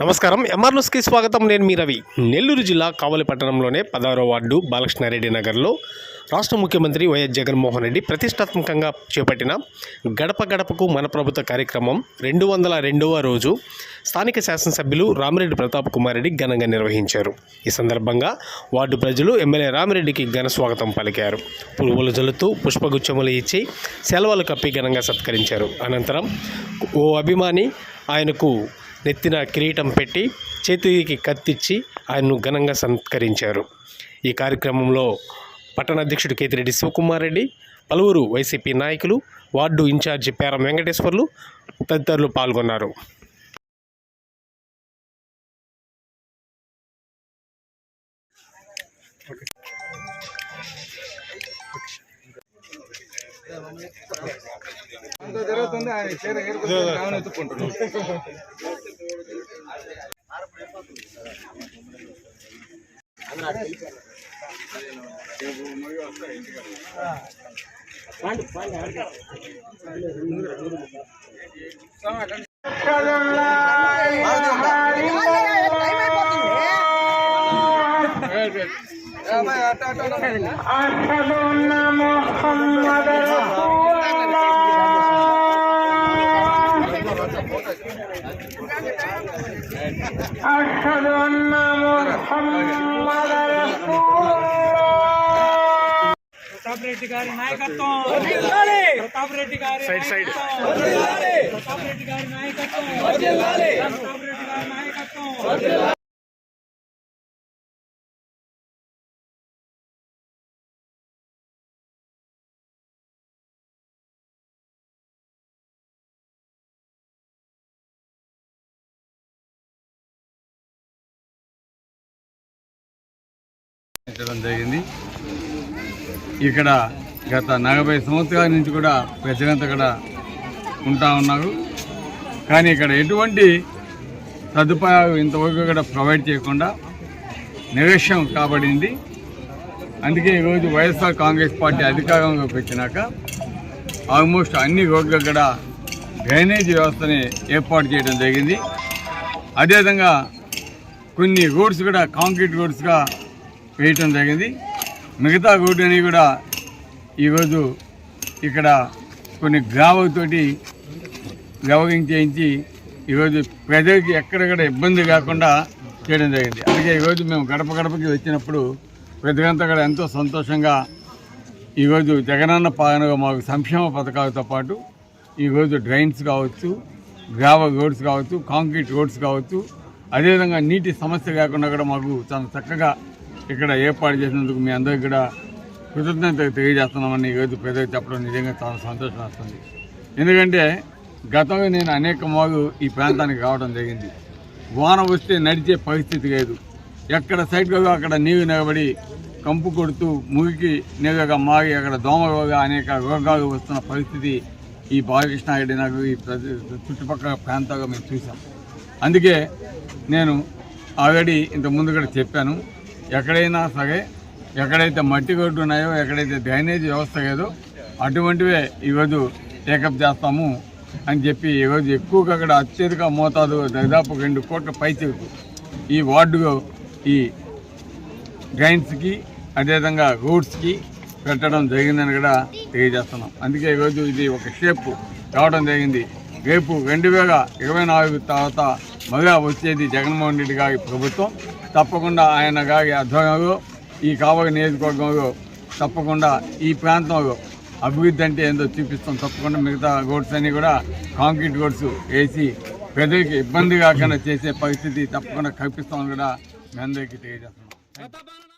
నమస్కారం, ఎంఆర్ న్యూస్కి స్వాగతం. నేను మీ రవి. నెల్లూరు జిల్లా కావలి పట్టణంలోనే 16వ వార్డు బాలకృష్ణారెడ్డి నగర్లో రాష్ట్ర ముఖ్యమంత్రి వైఎస్ జగన్మోహన్ రెడ్డి ప్రతిష్టాత్మకంగా చేపట్టిన గడప గడపకు మన ప్రభుత్వ కార్యక్రమం 202వ రోజు స్థానిక శాసనసభ్యులు రామిరెడ్డి ప్రతాప్ కుమార్ రెడ్డి ఘనంగా నిర్వహించారు. ఈ సందర్భంగా వార్డు ప్రజలు ఎమ్మెల్యే రామిరెడ్డికి ఘన స్వాగతం పలికారు. పువ్వులు జల్లుతూ పుష్పగుచ్చములు ఇచ్చి సెలవులు కప్పి ఘనంగా సత్కరించారు. అనంతరం ఓ అభిమాని ఆయనకు నెత్తిన కిరీటం పెట్టి చేతికి కత్తిచ్చి ఆయన్ను ఘనంగా సత్కరించారు. ఈ కార్యక్రమంలో పట్టణ అధ్యక్షుడు కేతిరెడ్డి శివకుమార్ రెడ్డి, పలువురు వైసీపీ నాయకులు, వార్డు ఇన్ఛార్జి పేరం వెంకటేశ్వర్లు తదితరులు పాల్గొన్నారు. జరుగుతుంది ఆయన చీర ఎత్తుకుంటున్నాం. అష్హదు అన్న ముహమ్మదర్ రసూలుల్లాహ్. ప్రతాప్ రెడ్డి గారి నాయకత్వం, ప్రతాప్ రెడ్డి గారి ప్రతాప్ రెడ్డి గారి నాయకత్వం, ప్రతాప్ రెడ్డి గారి నాయకత్వం. జరిగింది. ఇక్కడ గత 40 సంవత్సరాల నుంచి కూడా ప్రజలంతా కూడా ఉంటా ఉన్నారు. కానీ ఇక్కడ ఎటువంటి సదుపాయాలు ఇంతవరకు కూడా ప్రొవైడ్ చేయకుండా నిర్లక్ష్యం కాబడింది. అందుకే ఈరోజు వైఎస్ఆర్ కాంగ్రెస్ పార్టీ అధికారంలోకి వచ్చినాక ఆల్మోస్ట్ అన్ని రోడ్లు కూడా డ్రైనేజ్ వ్యవస్థని ఏర్పాటు చేయడం జరిగింది. అదేవిధంగా కొన్ని రోడ్స్ కూడా కాంక్రీట్ రోడ్స్గా వేయటం జరిగింది. మిగతా రోడ్డుని కూడా ఈరోజు ఇక్కడ కొన్ని గ్రావతోటి గ్రవరింగ్ చేయించి ఈరోజు ప్రజలకి ఎక్కడెక్కడ ఇబ్బంది కాకుండా చేయడం జరిగింది. అందుకే ఈరోజు మేము గడప గడపకి వచ్చినప్పుడు ప్రజలంతా కూడా ఎంతో సంతోషంగా ఈరోజు జగనన్న పాలనగా మాకు సంక్షేమ పథకాలతో పాటు ఈరోజు డ్రైన్స్ కావచ్చు, గ్రావల్ రోడ్స్ కావచ్చు, కాంక్రీట్ రోడ్స్ కావచ్చు, అదేవిధంగా నీటి సమస్య కాకుండా కూడా మాకు చాలా చక్కగా ఇక్కడ ఏర్పాటు చేసినందుకు మీ అందరికీ కూడా కృతజ్ఞతలు తెలియజేస్తున్నామని ఈరోజు ప్రజలకు చెప్పడం నిజంగా చాలా సంతోషం వస్తుంది. ఎందుకంటే గతంలో నేను అనేక మార్లు ఈ ప్రాంతానికి రావడం జరిగింది. వాన వస్తే నడిచే పరిస్థితి లేదు. ఎక్కడ సైడ్గా అక్కడ నీరు నిలబడి కంపు కొడుతూ మురికి నీరుగా మారి అక్కడ దోమలుగా అనేక రోగాలు వస్తున్న పరిస్థితి ఈ బాలకృష్ణారెడ్డి నగర్ ఈ చుట్టుపక్కల ప్రాంతాల్లో మేము చూసాం. అందుకే నేను ఆల్రెడీ ఇంతకుముందు కూడా చెప్పాను, ఎక్కడైనా సరే ఎక్కడైతే మట్టి రోడ్డు ఉన్నాయో, ఎక్కడైతే డ్రైనేజ్ వ్యవస్థ లేదో అటువంటివే ఈరోజు టేకప్ చేస్తాము అని చెప్పి ఈరోజు ఎక్కువగా అక్కడ అత్యధిక మోతాదు దాదాపు 2 కోట్ల పైచలకు ఈ వార్డులో ఈ డ్రైన్స్కి అదేవిధంగా రోడ్స్కి పెట్టడం జరిగిందని కూడా తెలియజేస్తున్నాం. అందుకే ఈరోజు ఇది ఒక షేప్ రావడం జరిగింది. రేపు 2024 తర్వాత మళ్ళా వచ్చేది జగన్మోహన్ రెడ్డి గారి ప్రభుత్వం. తప్పకుండా ఆయన గారి ఆధ్వర్యంలో ఈ కావలి నియోజకవర్గంలో తప్పకుండా ఈ ప్రాంతంలో అభివృద్ధి అంటే ఏందో చూపిస్తాం. తప్పకుండా మిగతా రోడ్స్ అన్నీ కూడా కాంక్రీట్ రోడ్స్ వేసి ప్రజలకి ఇబ్బంది కాకుండా చేసే పరిస్థితి తప్పకుండా కల్పిస్తామని కూడా మీ అందరికీ తెలియజేస్తున్నాం.